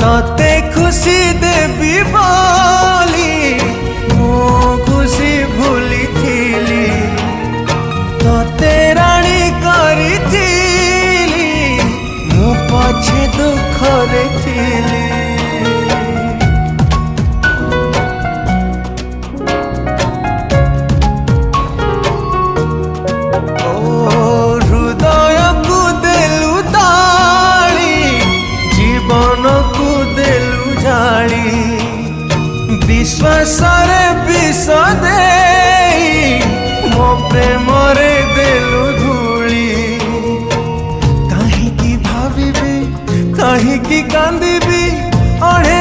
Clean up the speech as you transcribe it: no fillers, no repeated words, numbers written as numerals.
तते खुशी देवी बोली मो खुशी भूली थीली तते राणी करी थीली मो पछे दुखरे थीली। हृदय को देलु ताली जीवन को देलु जाली विश्वास रे विष देई मो प्रेम रे देलु धूली। कहीं की भाविबी कहीं की कांदिबी अढ़े